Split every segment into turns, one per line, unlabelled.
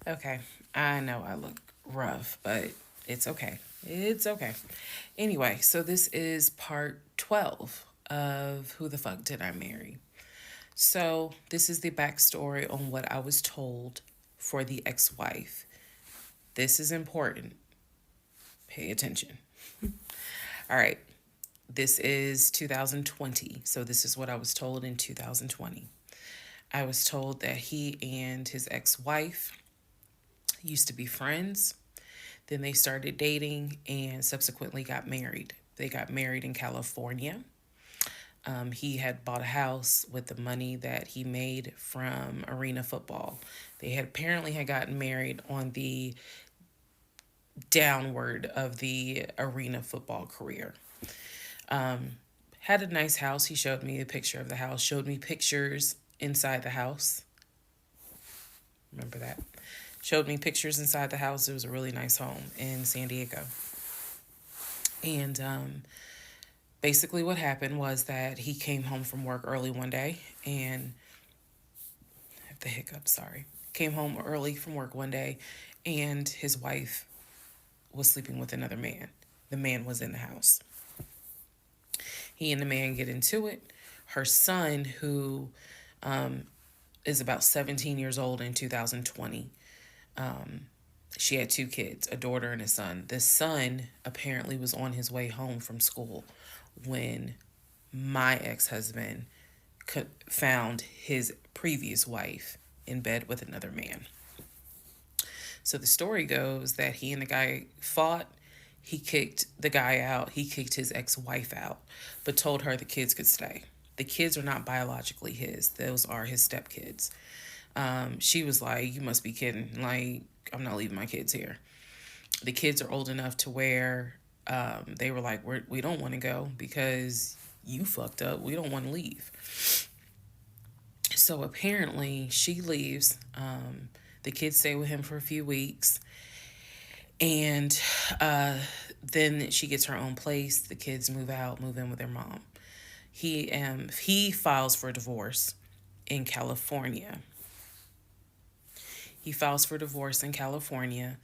Okay. I know I look rough, but it's okay. It's okay. Anyway, so this is part 12 of Who the Fuck Did I Marry? So, this is the backstory on what I was told for the ex wife. This is important. Pay attention. All right. This is 2020. So, this is what I was told in 2020. I was told that he and his ex wife used to be friends. Then they started dating and subsequently got married. They got married in California. He had bought a house with the money that he made from arena football. They had apparently had gotten married on the downward of the arena football career. Had a nice house. He showed me a picture of the house, showed me pictures inside the house. Remember that? Showed me pictures inside the house. It was a really nice home in San Diego. And basically, what happened was that he came home from work early one day and I have the hiccup, sorry. Came home early from work one day and his wife was sleeping with another man. The man was in the house. He and the man get into it. Her son, who is about 17 years old in 2020, she had two kids, a daughter and a son. The son apparently was on his way home from school when my ex husband found his previous wife in bed with another man. So the story goes that he and the guy fought. He kicked the guy out. He kicked his ex wife out, but told her the kids could stay. The kids are not biologically his, those are his stepkids. She was like, "You must be kidding. Like, I'm not leaving my kids here." The kids are old enough to where they were like, we don't want to go because you fucked up. We don't want to leave. So apparently she leaves. The kids stay with him for a few weeks. And then she gets her own place. The kids move out, move in with their mom. He files for divorce in California. He files for divorce in California,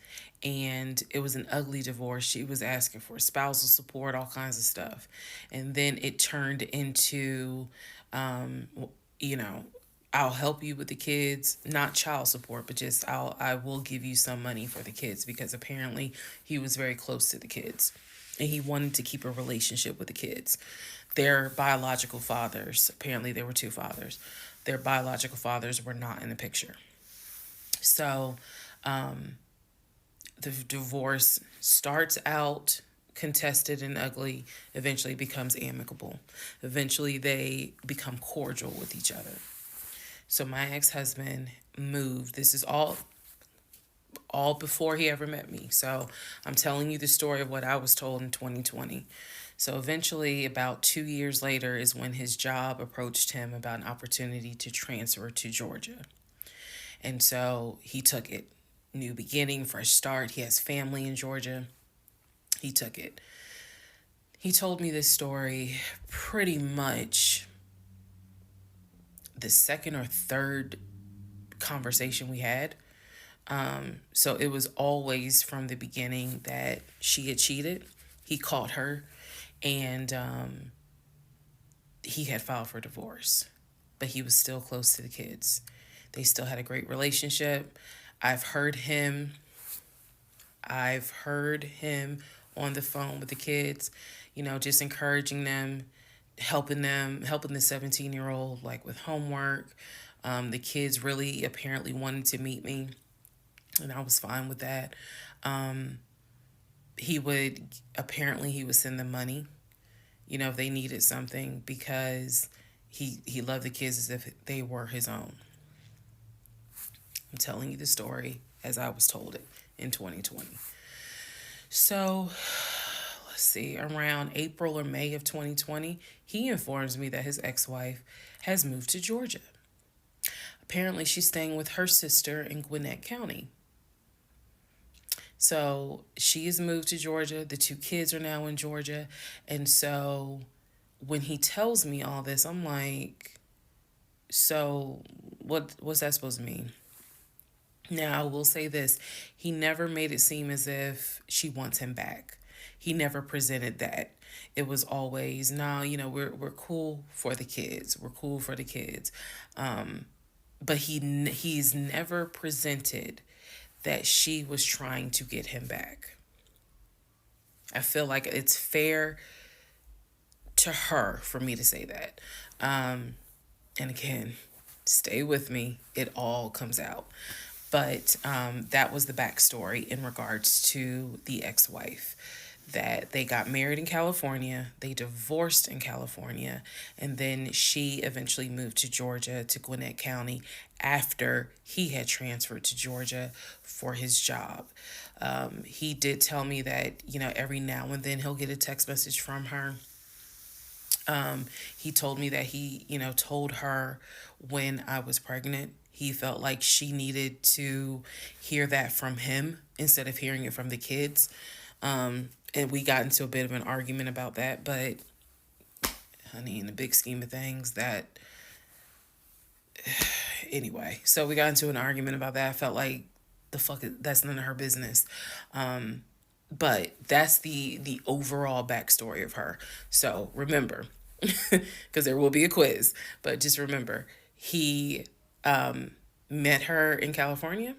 and it was an ugly divorce. She was asking for spousal support, all kinds of stuff. And then it turned into, um, you know, I'll help you with the kids, not child support, but just I will give you some money for the kids because apparently he was very close to the kids and he wanted to keep a relationship with the kids. Their biological fathers, apparently there were two fathers. Their biological fathers were not in the picture. So the divorce starts out contested and ugly, eventually becomes amicable. Eventually they become cordial with each other. So my ex-husband moved. This is all before he ever met me. So I'm telling you the story of what I was told in 2020. So eventually, about 2 years later, is when his job approached him about an opportunity to transfer to Georgia. And so he took it. New beginning, fresh start. He has family in Georgia. He took it. He told me this story pretty much the second or third conversation we had. So it was always from the beginning that she had cheated. He caught her and he had filed for divorce, but he was still close to the kids. They still had a great relationship. I've heard him I've heard him on the phone with the kids, just encouraging them, helping the 17-year-old like with homework. The kids really apparently wanted to meet me, and I was fine with that. Um, he would send them money, if they needed something because he loved the kids as if they were his own. I'm telling you the story as I was told it in 2020. So, let's see, around April or May of 2020, he informs me that his ex wife has moved to Georgia. Apparently, she's staying with her sister in Gwinnett County. So, she has moved to Georgia. The two kids are now in Georgia. And so, when he tells me all this, I'm like, so what's that supposed to mean? Now, I will say this, he never made it seem as if she wants him back. He never presented that. It was always, no, you know, we're cool for the kids. We're cool for the kids. But he's never presented that she was trying to get him back. I feel like it's fair to her for me to say that. And again, stay with me. It all comes out. But that was the backstory in regards to the ex wife. That they got married in California, they divorced in California, and then she eventually moved to Georgia, to Gwinnett County, after he had transferred to Georgia for his job. He did tell me that, you know, every now and then he'll get a text message from her. He told me that he, you know, told her when I was pregnant. He felt like she needed to hear that from him instead of hearing it from the kids. And we got into a bit of an argument about that. But, honey, in the big scheme of things, that. Anyway, so we got into an argument about that. I felt like that's none of her business. But that's the overall backstory of her. So remember, because there will be a quiz, but just remember, he met her in California,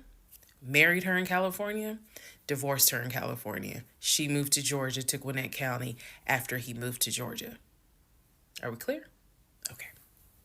married her in California, divorced her in California. She moved to Georgia, to Gwinnett County, after he moved to Georgia. Are we clear?